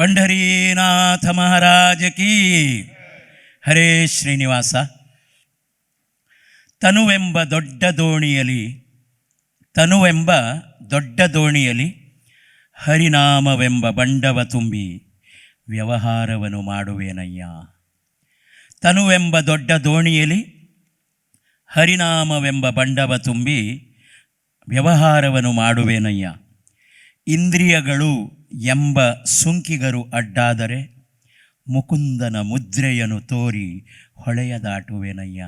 पंढरीनाथ महाराज की. ಹರೇ ಶ್ರೀನಿವಾಸ. ತನುವೆಂಬ ದೊಡ್ಡ ದೋಣಿಯಲ್ಲಿ ಹರಿನಾಮವೆಂಬ ಬಂಡವ ತುಂಬಿ ವ್ಯವಹಾರವನ್ನು ಮಾಡುವೆನಯ್ಯ. ತನುವೆಂಬ ದೊಡ್ಡ ದೋಣಿಯಲ್ಲಿ ಹರಿನಾಮವೆಂಬ ಬಂಡವ ತುಂಬಿ ವ್ಯವಹಾರವನ್ನು ಮಾಡುವೆನಯ್ಯ. ಇಂದ್ರಿಯಗಳು ಎಂಬ ಸುಂಕಿಗರು ಅಡ್ಡಾದರೆ ಮುಕುಂದನ ಮುದ್ರೆಯನ್ನು ತೋರಿ ಹೊಳೆಯ ದಾಟುವೆನಯ್ಯ.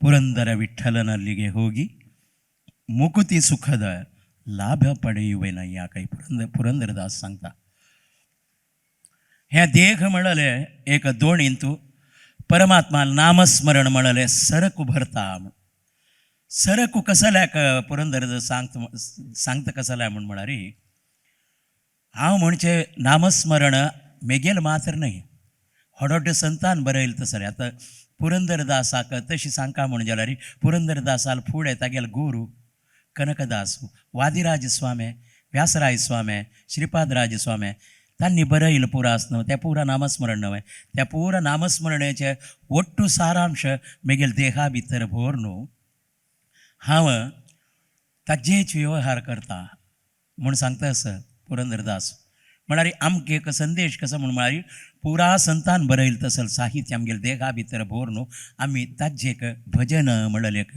ಪುರಂದರ ವಿಠ್ಠಲನಲ್ಲಿಗೆ ಹೋಗಿ ಮುಕುತಿ ಸುಖದ लाभ पडेयुवेनय्या. काही पुरंदरदास सांगता. ह्या देह म्हणले एक दोणींतू परमात्मा नामस्मरण म्हणले सरकू भरता. सरकू कसल्याक पुरंदरदास सांगता कसल्या म्हण म्हणारी हांव म्हणजे नामस्मरण मेगेल मात्र नाही हडोड संतान बरयल तसले. आता पुरंदरदासाक तशी सांगता म्हण जाल्यार पुरंदरदासाल फुडें तागेल गुरू कनकदासू, वादिराजस्वामी, व्यासराजस्वामी, श्रीपादराजस्वामी तांणी बरयिल्लें पुरा आसना. त्या पुरा नामस्मरण नव्हे. त्या पुरा नामस्मरणेचे ಒಟ್ಟು ಸಾರಾಂಶ मेगेल देहा भितर भोर हांव ताजेच व्यवहार करता म्हूण सांगता आसा पुरंदरदास. म्हळ्यार आमकां एक संदेश कसो म्हूण म्हळ्यार पुरा संतान बरयलें तसलें साहित्य आमगेल्या देहा भितर भोर आमी ताजेक भजन म्हणलें एक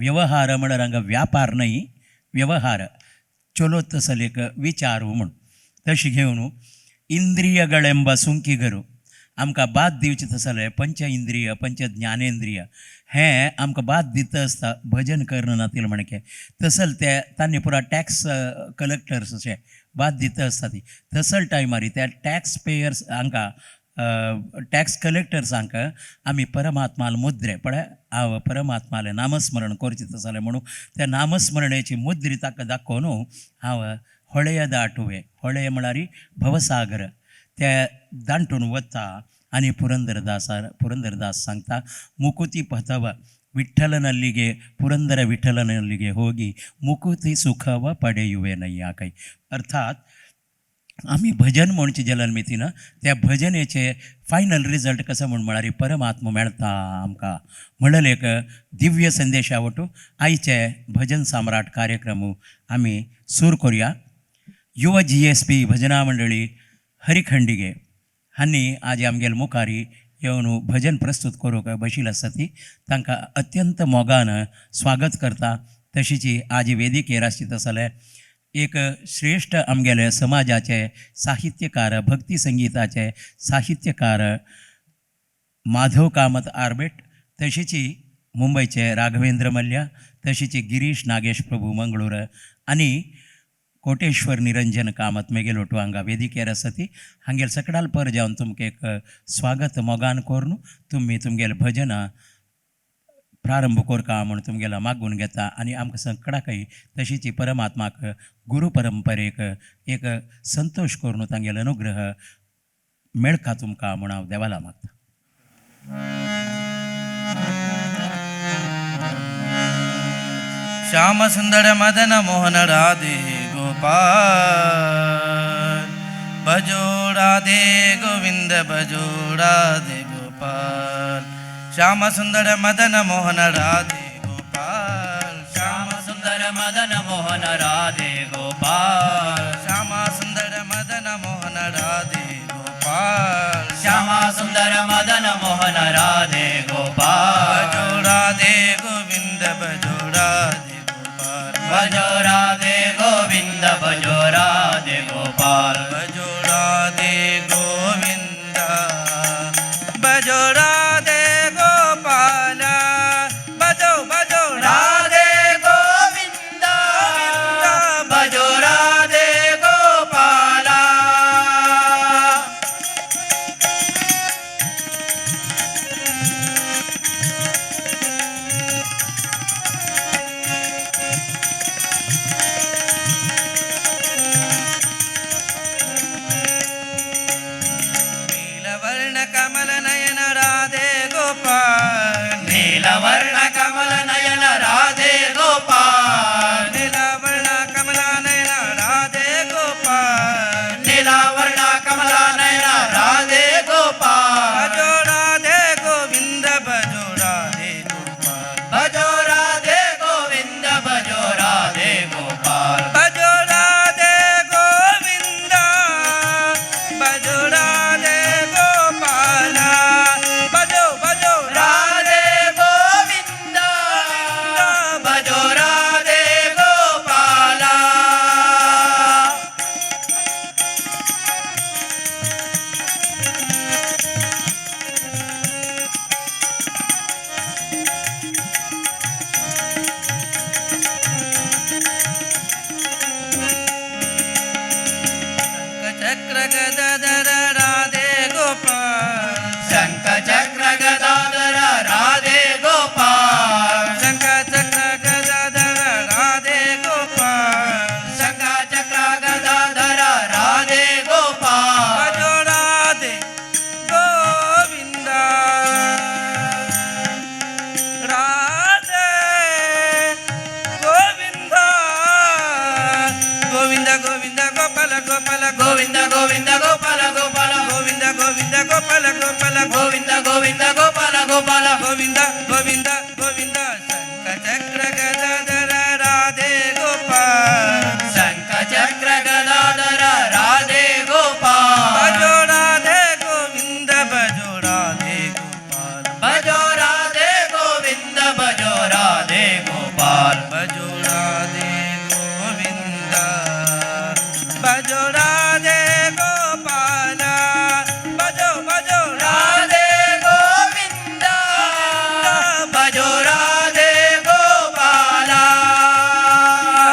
व्यवहार म्हळ्यार हांगा व्यापार न्हय व्यवहार चलो तसले एक विचार म्हूण तशें घेवन इंद्रियगಳೆಂಬ सुंकीगरू आमकां बाद दिवचें तसलें पंच इंद्रिय पंच ज्ञानेंद्रिय हें आमकां बाद दिता आसता भजन करना नातिल म्हणके तसल ते तांणी पुरा टॅक्स कलेक्टर्स अशें बाद दिता आसता ती तसल टायमार त्या टॅक्स पेयर्स हांकां टॅक्स कलेक्टर्सांक आमी परमात्माल मुद्रे पळय हांव परमात्मालें नामस्मरण करचें तसलें म्हणून त्या नामस्मरणेची मुद्री ताका दाखोवन हांव होळये दाटुवे. होळये म्हळ्यार भवसागर ते दांटून वता. आनी पुरंदरदास सांगता मुकुती पथव ವಿಠ್ಠಲನಲ್ಲಿಗೆ ಪುರಂದರ ವಿಠ್ಠಲನಲ್ಲಿಗೆ ಹೋಗಿ ಮುಕುತಿ ಸುಖವ ಪಡೆಯುವೆನಯ್ಯ. काही अर्थात आम्ही भजन म्हणचे जल्मी ना त्या भजनेचे फायनल रिजल्ट कसं म्हळ्यार परमात्मा मेळता आमकां म्हणलें एक दिव्य संदेशावटू आयचे भजन सम्राट कार्यक्रम आमी सुरू करूया. युवा GSP भजना मंडळी हरिखंडिगे हांणी आज आमगेल मुखारी येवन भजन प्रस्तुत करूंक बशील आसा ती तांकां अत्यंत मोगान स्वागत करता. तशीच आज वेदिकेर आसची तसले एक श्रेष्ठ आमगेले समाजाचे साहित्यकार भक्ती संगीताचे साहित्यकार माधव कामत आर्बेट तशीच मुंबईचे राघवेंद्र मल्ल्या तशीच गिरीश नागेश प्रभू मंगळूर आनी कोटेश्वर निरंजन कामत मेगेलोटू हांगा वेदिकेर आसा ती हांगेर सकडाल पर जावन तुमकां एक स्वागत मोगान करून तुमी तुमगेले भजनां प्रारंभ करता म्हूण तुमगेला मागून घेता. आनी आमकां संकटाकय तशीच परमात्माक गुरू परंपरेक एक संतोष करून तांगेलो अनुग्रह मेळका तुमकां म्हूण हांव देवाला मागता. श्याम सुंदर मदन मोहन राधे गोपाल भजो राधे गोविंद भजो राधे गोपाल. श्याम सुंदर मदन मोहन राधे गोपाल. श्याम सुंदर मदन मोहन राधे गोपाल. श्याम सुंदर मदन मोहन राधे गोपाल. श्याम सुंदर मदन मोहन राधे गोपाल. भजो राधे गोविंद भजो राधे गोपाल. भजो राधे गोविंद भजो राधे गोपाल. भजो राधे गोविंद भजो राधे गोपाल. भजो भजो राधे गोविंद भजो राधे गोपाल. ಗೋವಿಂದ ಗೋವಿಂದ ಗೋಪಾಲ ಗೋಪಾಲ ಗೋವಿಂದ ಗೋವಿಂದ ಗೋಪಾಲ ಗೋಪಾಲ ಗೋವಿಂದ ಗೋವಿಂದ ಗೋಪಾಲ ಗೋಪಾಲ ಗೋವಿಂದ ಗೋವಿಂದ ಗೋಪಾಲ ಗೋಪಾಲ ಗೋವಿಂದ ಗೋವಿಂದ ಗೋವಿಂದ ಶಂಖ ಚಕ್ರ ಗದಾಧರ ರಾಧೆ ಗೋಪಾಲ ಶಂಖ ಚಕ್ರ ಗದಾಧರ ರಾಧೆ ಗೋಪಾಲ ಭಜೋ ರಾಧೆ ಗೋವಿಂದ ಭಜೋ ರಾಧೆ ಗೋಪಾಲ ಭಜೋ ರಾಧೆ ಗೋವಿಂದ ಭಜೋ ರಾಧೆ ಗೋಪಾಲ ಭಜೋ ರಾಧೆ ಗೋವಿಂದ ಭಜೋ ರಾಧೆ ಗೋಪಾಲ ಭಜೋ ಭಜೋ ರಾಧೆ ಗೋವಿಂದ ಭಜೋ ರಾಧೆ ಗೋಪಾಲ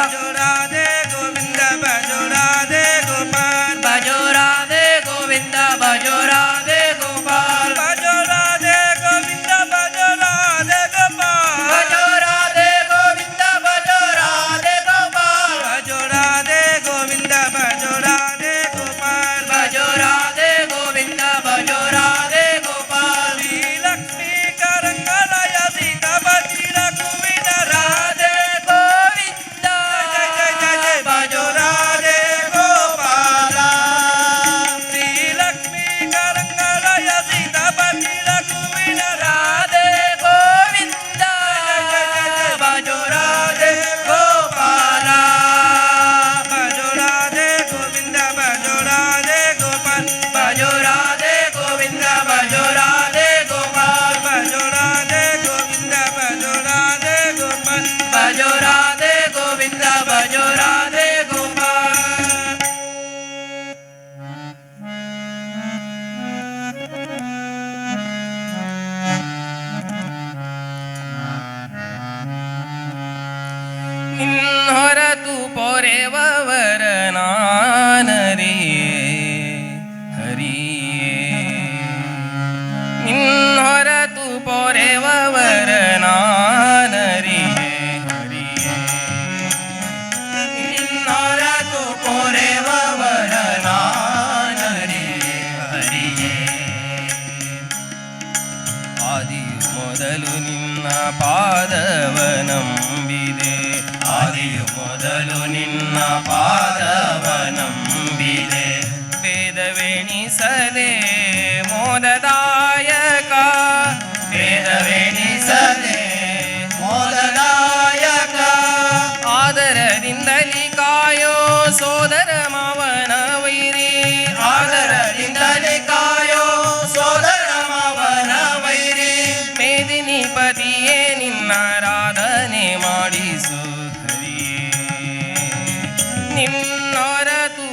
ಭಜೋ ರಾಧೆ ಗೋವಿಂದ ಭಜೋ ರಾಧೆ ಗೋಪಾಲ ಭಜೋ ರಾಧೆ ಗೋವಿಂದ ಭಜೋ ರಾಧೆ ಗೋಪಾಲ ಭಜೋ ರಾಧೆ ಗೋವಿಂದ ಭಜೋ ರಾಧೆ ಗೋಪಾಲ ಭಜೋ ರಾಧೆ ಗೋವಿಂದ ಭಜೋ ರಾಧೆ ಗೋಪಾಲ ಭಜೋ ರಾಧೆ ಗೋವಿಂದ ಭಜೋ ರಾಧೆ ಗೋಪಾಲ ಭಜೋ ರಾಧೆ ಗೋವಿಂದ ಭಜೋ ರಾಧೆ ಗೋಪಾಲ ಶ್ರೀ ಲಕ್ಷ್ಮೀ ಕರಂಗಲಯ ಸೀತಾಪತಿ ರಘುವೀರ ರಾಧೆ ಗೋವಿಂದ ಜಯ ಜಯ ಜಯ ಜಯ ಭಜೋ ರಾಧೆ ಗೋಪಾಲ ಶ್ರೀ ಲಕ್ಷ್ಮೀ ಕರಂಗಲಯ ಸೀತಾಪತಿ ರಘುವೀರ ರಾಧೆ ಗೋವಿಂದ ಭಜೋ ರಾಧೆ ಗೋಪಾಲ ಭಜೋ ರಾಧೆ ಗೋವಿಂದ ಭಜೋ ರಾಧೆ ಗೋಪಾಲ ಭಜೋ ರಾಧೆ ಗೋವಿಂದ ಭಜೋ ರಾಧೆ ಗೋಪಾಲ ಭಜೋ ರಾಧೆ ಗೋವಿಂದ ಭಜೋ ರಾಧೆ ಗೋಪಾಲ ಭಜೋ ರಾಧೆ ಗೋವಿಂದ ಭಜೋ ರಾಧೆ ಗೋಪಾಲ ಹೊರತು ಪೊರೆವವರ ನಾನರಿಯೇ ಹರಿಯೇ ಹೊರತು ಪೊರೆವವರ ನಾನರಿಯೇ ಹರಿಯೇ ಹೊರತು ಪೊರೆವವರ ನಾನರಿಯೇ ಹರಿಯೇ ಆದಿ ಮೊದಲು ನಿನ್ನ ಪಾದವ ನಂಬಿದೆ ಆದಿಯು ಮೊದಲು ನಿನ್ನ ಪಾದವ ನಂಬಿದೆ ವೇದವೆಣಿಸದೆ ಮೋದದಾಯಕ ವೇದವೆಣಿಸದೆ ಮೋದದಾಯಕ ಆದರದಿಂದಲಿ ಕಾಯೋ ಸೋದರ ಮಾವನ ವೈರಿ ಆದರದಿಂದಲಿ ಕಾಯೋ ಸೋದರ ಮಾವನ ವೈರಿ ಮೇದಿನಿ ಪತಿಯೇ ನಿನ್ನಾರಾಧನೆ ಮಾಡಿಸು ಹರಿಯೇ ನಿನ್ನೊರತು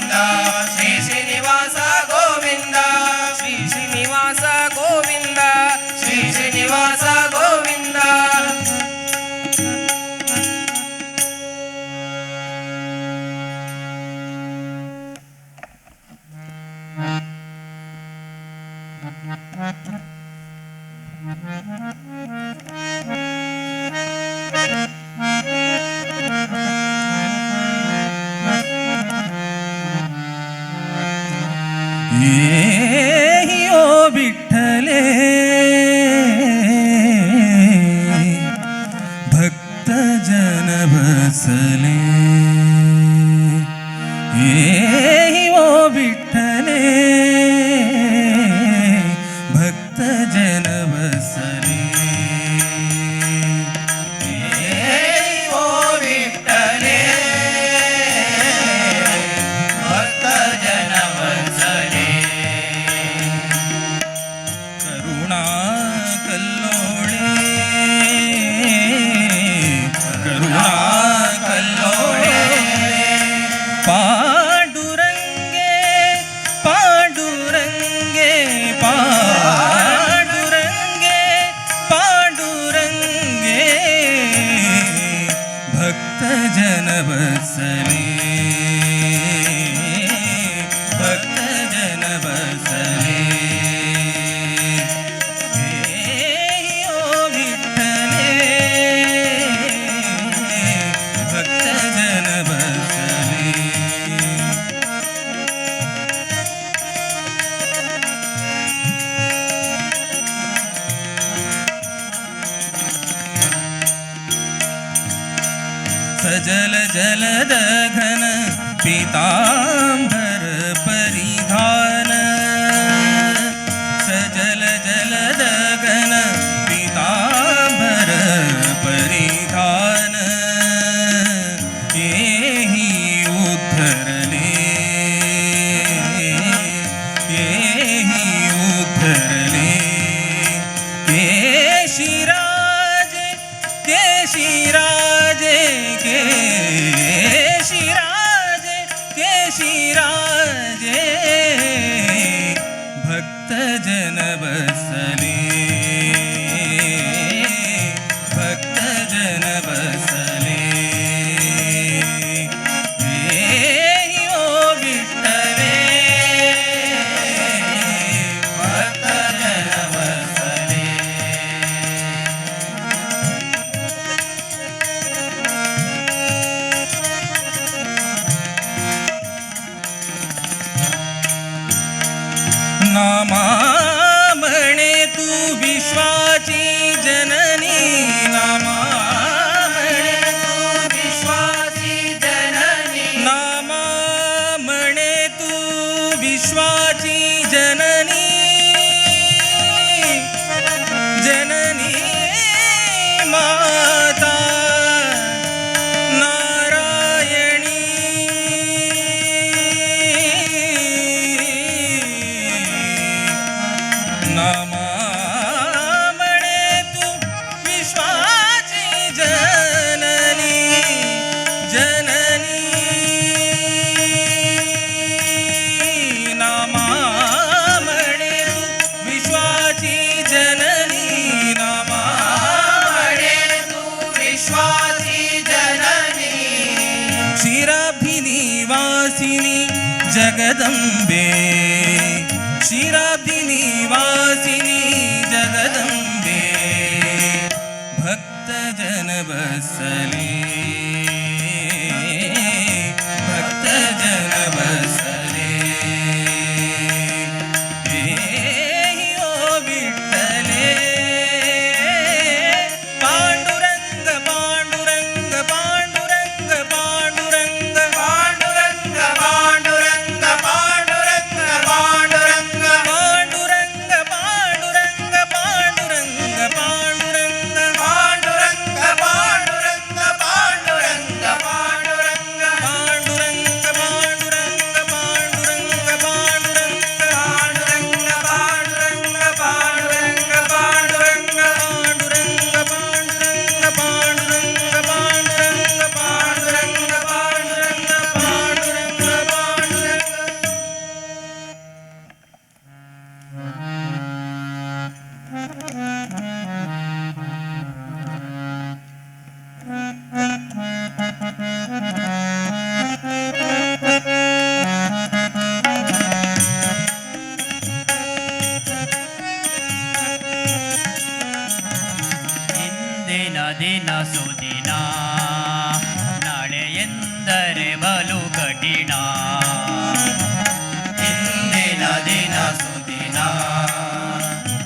ಗೋವಿಂದ ಶ್ರೀ ಶ್ರೀನಿವಾಸ ಗೋವಿಂದ ಶ್ರೀ ಶ್ರೀನಿವಾಸ ಗೋವಿಂದ ಶ್ರೀ ಶ್ರೀನಿವಾಸ ಗೋವಿಂದ ಏಹಿಯೋ ವಿಠ್ಠಲೇ ಭಕ್ತ ಜನ ಬಸಲೆ ಏಹಿಯೋ ವಿಠ್ಠಲೇ ಭಕ್ತ ಜನ ಬಸಲೆ ಓ ವಿಠ್ಠಲೇ ಭಕ್ತ ಜನ ವತ್ಸಲೇ ಕರುಣಾ ಕಲ್ಲೋಳೆ ಕರುಣಾ ಕಲ್ಲೋಳೆ ಪಾಂಡುರಂಗೆ ಪಾಂಡುರಂಗೆ ಪಾಂಡುರಂಗೆ ಪಾಂಡುರಂಗೆ ಭಕ್ತ ಜನ ಬಸಲೆ ಭಕ್ತ ಜನ ಬಸಲೆ ಏಯೋ ವಿಠ್ಠಲೇ ಭಕ್ತ ಜನ ಬಸಲೆ सजल जलद घन पीताम्बर परिधान सजल जलद घन पीताम्बर परिधान एहि उद्धरले एहि उद्धरले केशिराज केशिराजे केशिराज केशिराजे भक्त जन बसले भक्त जन बसले एहि ओ विठ्ठले ಭಕ್ತ ಜನ ವತ್ಸಲೇ नामामणे तू विश्वाची जननी नामामणे तू ವಿಶ್ವಾಸಿ ಜನನಿ नामामणे तू विश्वाची जननी जननी माता नारायणी नामामणे तू विश्वाची जननी जननी नामामणे तू विश्वाची जननी नामामणे ತು ವಿಶ್ವಾಸಿ ಜನನಿ क्षीराब्धिनिवासिनी जगदम्बे क्षीराब्धिनिवासिनी जगदम्बे भक्त जन बसले भक्त जन बसले एहि ओ विठ्ठले पांडुरंग पांडुरंग पांडुरंग पांडुरंग ಪಾಂಡುರಂಗ ಪಾಂಡುರಂಗ ಪಾಂಡುರಂಗ ಪಾಂಡುರಂಗ ಪಾಂಡುರಂಗ ಪಾಂಡುರಂಗ ಪಾಂಡುರಂಗ ಪಾಂಡುರಂಗ ಪಾಂಡುರಂಗ ಪಾಂಡುರಂಗ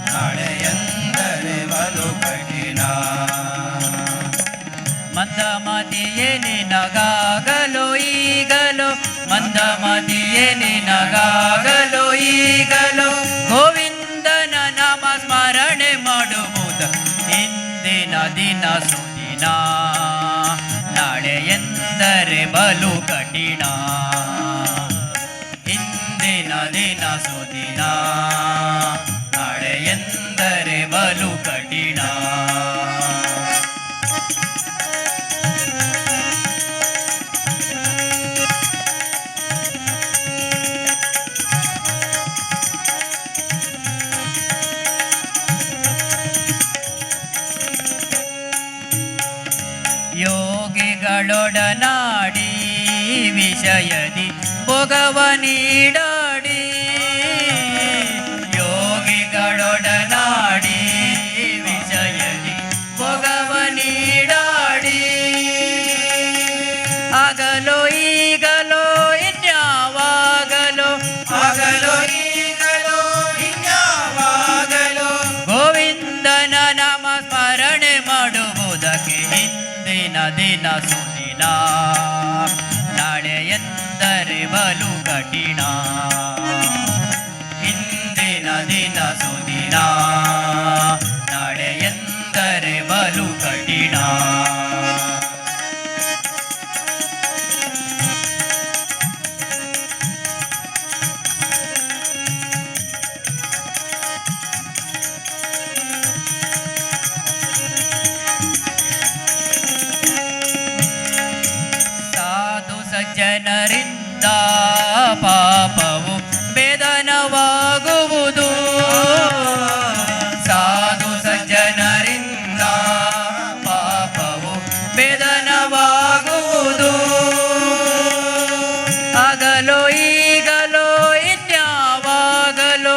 ನಾಳೆ ಎಂದರೆ ಬಲು ಕಠಿಣ ಮಂದಮತಿಯೇ ನಿನಗಾಗಲು ಈಗಲೋ ಮಂದಮತಿಯೇ ನಿನಗಾಗಲು ಈಗಲೋ ಗೋವಿಂದನ ನಾಮ ಸ್ಮರಣೆ ಮಾಡುವುದು ಇಂದಿನ ದಿನ ಸುದಿನ ನಾಳೆ ಎಂದರೆ ಬಲು ಕಠಿಣ ಇಂದಿನ ದಿನ ಸುದಿನ ನಾಳೆ ಎಂದರೆ ಬಲು ಕಠಿಣ ಯೋಗಿಗಳೊಡನಾಡಿ ವಿಷಯದಿ ಭೋಗವ ನೀಡಾಡಿ ಯೋಗಿಗಳೊಡನಾಡಿ ವಿಷಯದಿ ಭೋಗವ ನೀಡಾಡಿ ಆಗಲೋ ಈಗಲೋ ಇನ್ಯಾವಾಗಲೋ ಆಗಲೋ ಈಗಲೋ ಇನ್ಯಾವಾಗಲೋ ಗೋವಿಂದನ ನಾಮ ಸ್ಮರಣೆ ಮಾಡುವುದಕ್ಕೆ ಇಂದಿನ ದಿನ ಸುದಿನ ನಾಳೆ ಎಂದರೆ ಬಲು ಕಠಿಣ ಇಂದಿನ ದಿನ ಸುದಿನ ನಾಳೆ ಎಂದರೆ ಬಲು ಕಠಿಣ ಜನರಿಂದ ಪಾಪವು ಭೇದನವಾಗುವುದು ಸಾಧು ಸಜ್ಜನರಿಂದ ಪಾಪವು ಭೇದನವಾಗುವುದು ಆಗಲೋ ಈಗಲೋ ಇನ್ಯಾವಾಗಲೋ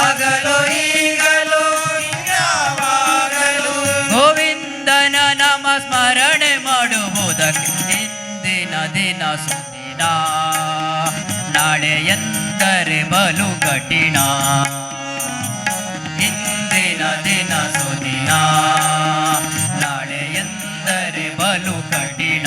ಆಗಲೋ ಈಗಲೋ ಇನ್ಯಾವಾಗಲೋ ಗೋವಿಂದನ ನಾಮ ಸ್ಮರಣೆ ಮಾಡುವುದಕ್ಕೆ ಇಂದಿನ ದಿನ ಸುದಿನ ನಾಳೆ ಎಂದರೆ ಬಲು ಕಠಿಣ ಇಂದಿನ ದಿನ ಸುದಿನ ನಾಳೆ ಎಂದರೆ ಬಲು ಕಠಿಣ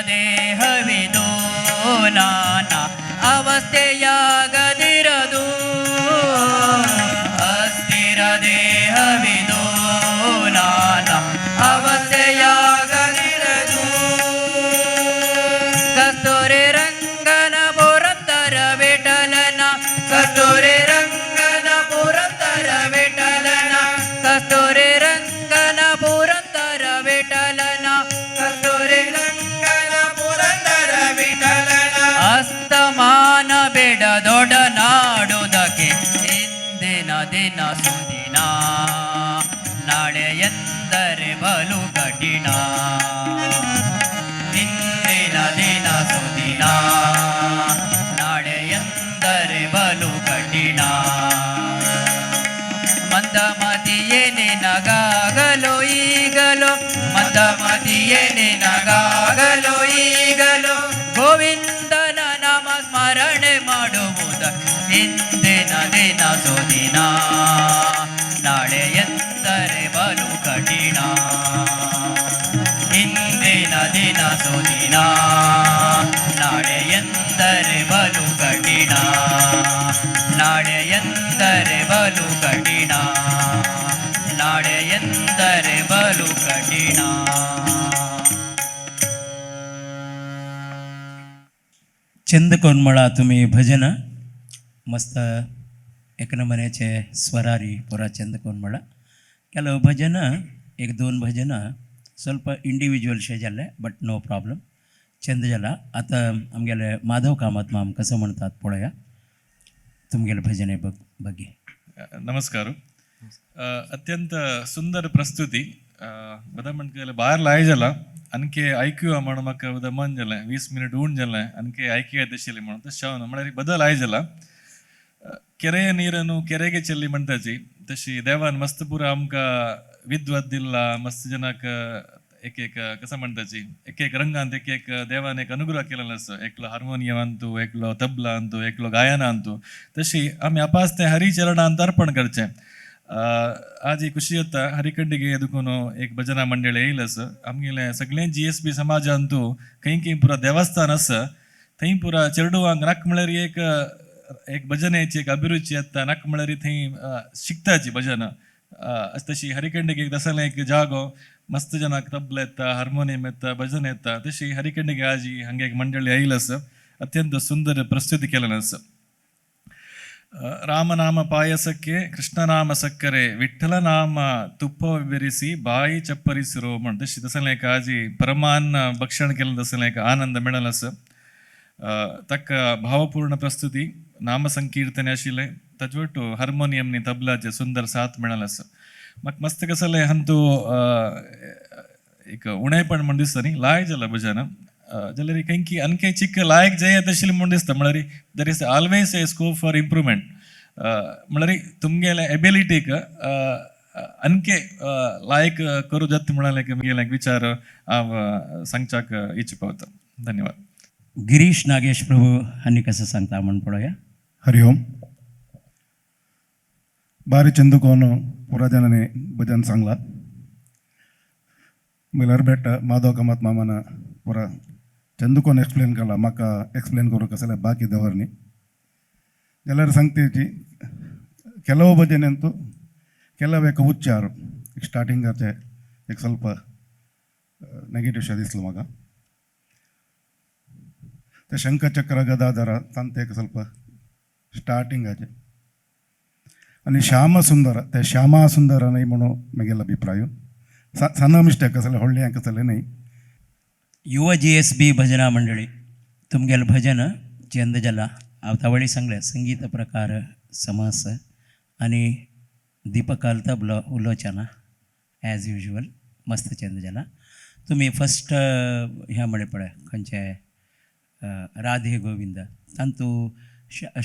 ದೇಹವಿದು ನಾನಾ ಅವಸ್ಥೆಯಾಗದಿರದು ಅಸ್ಥಿರ ದೇಹವಿದು ನಾನಾ ಅವಸ್ಥೆಯಾಗದಿರದು ಕಸ್ತೂರಿ ರಂಗನ ಪುರಂದರ ವಿಠಲನ ಕಸ್ತೂರಿ ರಂಗನ ಪುರಂದರ ವಿಠಲನ ಕಸ್ತೂರಿ ರಂಗನ ಪುರಂದರ ವಿಠಲನ ಕಸ್ತೂರಿ ಅಸ್ತಮಾನ ಬಿಡದೊಡನಾಡುವುದಕ್ಕೆ ಇಂದಿನ ದಿನ ಸುದಿನ ನಾಳೆ ಎಂದರೆ ಬಲು ಕಠಿಣ ಇಂದಿನ ದಿನ ಸುದಿನ ನಾಳೆ ಎಂದರೆ ಬಲು ಕಠಿಣ ಮಂದಮತಿಯೇ ನಿನಗಾಗಲು ಈಗಲೋ ಮಂದಮತಿಯೇ ನಿನಗಾಗಲು ಈಗಲೋ ಗೋವಿಂದನ ನಾಮ ಸ್ಮರಣೆ ಮಾಡುವುದ ಇಂದಿನ ದಿನ ಸುದಿನ ನಾಳೆ ಎಂದರೆ ಬಲು ಕಠಿಣ ಇಂದಿನ ದಿನ ಸುದಿನ ನಾಳೆ ಎಂದರೆ ಬಲು ಕಠಿಣ ನಾಳೆ ಎಂದರೆ ಬಲು ಕಠಿಣ ನಾಳೆ ಎಂದರೆ ಬಲು ಕಠಿಣ चंद कोणमळा तुम्ही भजन मस्त एक नंबराचे स्वरारी पुरा चंद कोणमळा ಕೆಲವು ಭಜನ एक दोन भजन ಸ್ವಲ್ಪ इंडिव्हिज्युअल शे जाल्ले बट नो प्रॉब्लम चंद जाला आता आमगेले माधव कामत माम कसं म्हणतात पळया तुमगेले भजने ಬಗ್ಗೆ नमस्कार अत्यंत सुंदर प्रस्तुती बदा म्हणकेले बाहेर लाय जाला अनके ऐकूया म्हण म्हाका उदक मन जालें 20 मिनिट उण जालें अनके ऐकूया तशें म्हणून तशें हांव म्हळ्यार बदल आयजला ಕೆರೆಯ ನೀರನ್ನು ಕೆರೆಗೆ ಚೆಲ್ಲಿ म्हणटाची तशी देवान मस्त पुरो आमकां विद्वत दिला मस्त जनाक एक एक कसं म्हणटाची एक एक रंगांत एक एक देवान एक अनुग्रह केलेलो आसा एकलो हार्मोनियम आणतो एकलो तबला आणतो एकलो गायन आणतो तशी आमी आपास ते हरी चरणांत अर्पण करचें आज ही खुशी येता हरिकंडिगे देखून एक भजना मंडळ येईल असं आमगेले सगळे GSB समाजांतू खंय खंय पुरा देवस्थान आसा थंय पुरा चेडवांक नाक म्हळ्यार एक भजनेची एक अभिरुची येता नाक म्हळ्यार थंय शिकताची भजनां तशी हरिकंडिगे दसले एक जागो मस्त जनाक तबला येता हार्मोनियम येता भजन येता तशी हरिकंडिगे आजी हांगे एक मंडळी येईल आसा अत्यंत सुंदर प्रस्तुती केलेली आसा ರಾಮನಾಮ ಪಾಯಸಕ್ಕೆ ಕೃಷ್ಣನಾಮ ಸಕ್ಕರೆ ವಿಠ್ಠಲ ನಾಮ ತುಪ್ಪ ಬೆರೆಸಿ ಬಾಯಿ ಚಪ್ಪರಿಸಿರೋ म्हण तशी दसलें एक आजी परमान भक्षण केलें दसलें एक आनंद मेळ्ळो आसा ताका भावपूर्ण प्रस्तुती नाम संकीर्तन आशिल्लें ताचे वटू हार्मोनियम तबलाचे सुंदर साथ मेळ्ळो आसा म्हाका मस्त कसलें हंतू एक उणेपण म्हण दिसता न्ही लाय जालां भजन जाल्यार खंयकी अनके चिक्क लायक जे तशें म्हण दिसता म्हळ्यार there is always a scope for improvement म्हळ्यार तुमगेले एबिलिटीक अनके लायक करू जाता म्हणाले मुगेले विचार हांव सांगच्याक इच्छा पावता धन्यवाद गिरीश नागेश प्रभू हांणी कसं सांगता म्हण पळोवया हरि ओम बारी चंदुकोन पुरा जनांनी भजन सांगला मिलरबेट माधव कामत मामान पुरा चंदुकोन एक्सप्लेन केला म्हाका एक्सप्लेन करूंक कसले बाकी दवरनी जाल्यार सांगतेची ಕೆಲವು ಭಜನೆಂತೂ ಕೆಲವೇ ಉಚ್ಚಾರ ಸ್ಟಾರ್ಟಿಂಗಾಚೆ एक ಸ್ವಲ್ಪ ನೆಗೆಟಿವ್ ಶೇ दिसलो म्हाका ते शंखचक्र गदाधर तांते एक ಸ್ವಲ್ಪ स्टार्टिंगाचे आनी श्यामसुंदर ते श्यामासुंदर न्हय म्हणून म्हगेलो अभिप्राय सಣ್ಣ मिस्टेक कसले व्हडले हें कसले न्हय युवा GSB भजना मंडळी तुमगेल भजन चंद जाला आवतावळी सांगले संगीत प्रकार समास आणि दीपकाल तबलो उलोचना ॲज युजल मस्त चंद जाला तुम्ही फस्ट ह्या म्हळे पळय खंयचे राधे गोविंद तांतू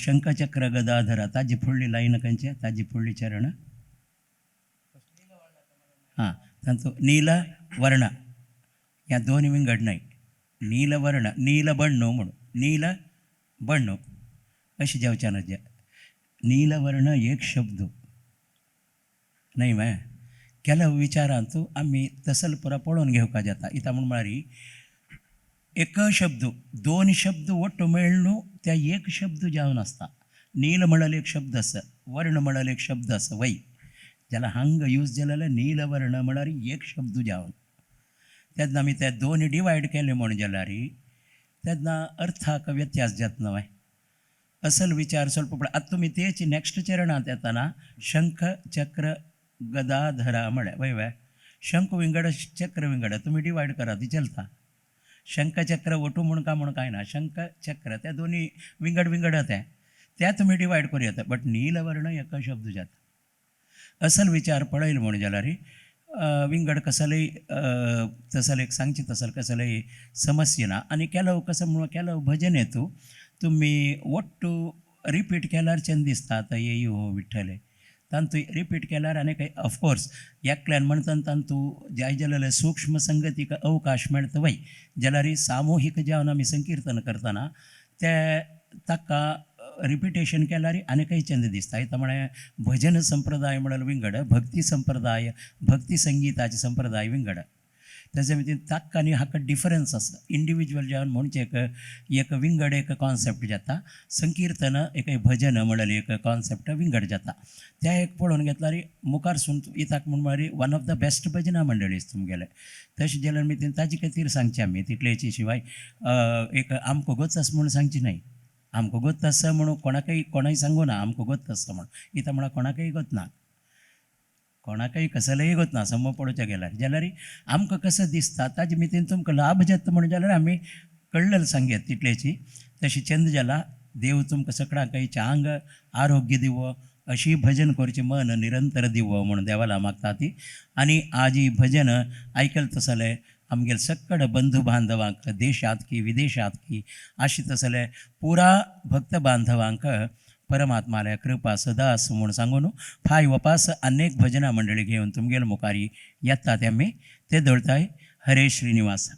शंखचक्र गदाधर ताजी फुडली लायन खंयचे ताजी फुडली चरण हां तांतू नील वर्ण ह्या दोन विंगड नाही नीलवर्ण नीलबण्णो म्हणून नील बण्णो अशी जेवच्यान जे नीलवर्ण एक शब्द नाही मै ಕೆಲವು विचारांतू आमी तसल पुरा पळोवन घेवपा जाता इता म्हण म्हळ्यार एक शब्द दोन शब्द ಒಟ್ಟು मेळून त्या एक शब्द जावन आसता नील म्हळ्यार एक शब्द आसा वर्ण म्हळ्यार एक शब्द आसा वय जाल्यार हांगा यूज जाल्यार नीलवर्ण म्हळ्यार एक शब्द जावन तेन्ना आमी ते दोन डिवायड केले म्हण जाल्यार तेन्ना अर्थाक व्यत्यास जाता न्हय असल विचार ಸ್ವಲ್ಪ पळय आतां तुमी तेची नेक्स्ट चरणांत येताना शंख चक्र गदाधरा म्हळ्यार वय वय शंख विंगड चक्र विंगड तुमी डिवायड करा ती चलता शंख चक्र वटू म्हूण कांय ना शंख चक्र ते दोनी विंगड विंगड ते तुमी डिवायड करूं येता बट नीलवर्ण एक शब्द जाता असल विचार पळयलो म्हण जाल्यार विंगड कसलय तसल एक सांगची तसल कसलय समस्या ना आनी ಕೆಲವು कसं म्हणून ಕೆಲವು भजनेतू तुम्ही ಒಟ್ಟು रिपीट केल्यार चंद दिसता आतां येयो विठ्ठले तांतू रिपीट केल्यार आनी काही ऑफकोर्स एकल्यान म्हणटा तांतू जाय जाल्यार सूक्ष्म संगतीक अवकाश मेळटा वय जाल्यार सामुहीक जावन आमी संकीर्तन करतना ते ताका रिपिटेशन केल्यार आनी काही चंद दिसता इता म्हळ्यार भजन संप्रदाय म्हळ्यार विंगड भक्ती संप्रदाय भक्ती संगीताचे संप्रदाय विंगड त्याच्या भितर ताका आनी हाका डिफरन्स आसा इंडिविज्युअल जावन म्हणचे एक विंगड एक कॉन्सेप्ट जाता संकीर्तन एक भजन म्हळ्यार एक कॉन्सेप्ट विंगड जाता त्या एक पळोवन घेतल्यार मुखार सून इताक म्हण म्हळ्यार वन ऑफ द बेस्ट भजना मंडळीज तुमगेले तशें जाल्यार मी ताजे खातीर सांगचे आमी तितलेची शिवाय एक आमको गोच आसा म्हूण सांगची न्हय आमको गोत आसा म्हणून कोणाकय सांगू ना आमको गोत आसा म्हणून इता म्हळ्यार कोणाकय गोत ना कोणाकय कसलेय गोत ना समो पळोवचें गेल्यार जाल्यार आमकां कसं दिसता ताजे मितीन तुमकां लाभ जाता म्हणून जाल्यार आमी कळलेलें सांगयात तितलेची तशी चंद जाला देव तुमकां सगळ्यांकय चांग आरोग्य दिवो अशी भजन करचें मन निरंतर दिवो म्हणून देवाला मागता ती आनी आज ही भजन आयकल तसलें आमगेल सक्कड बंधू बांधवांक देशात की विदेशात की अशी तसले पुरा भक्त बांधवांक परमात्माल्या कृपा सदा असं म्हणून सांगून फाय वपास अनेक भजना मंडळी घेऊन तुमगेल मुखारी येतात आम्ही ते दळताय हरे श्रीनिवास.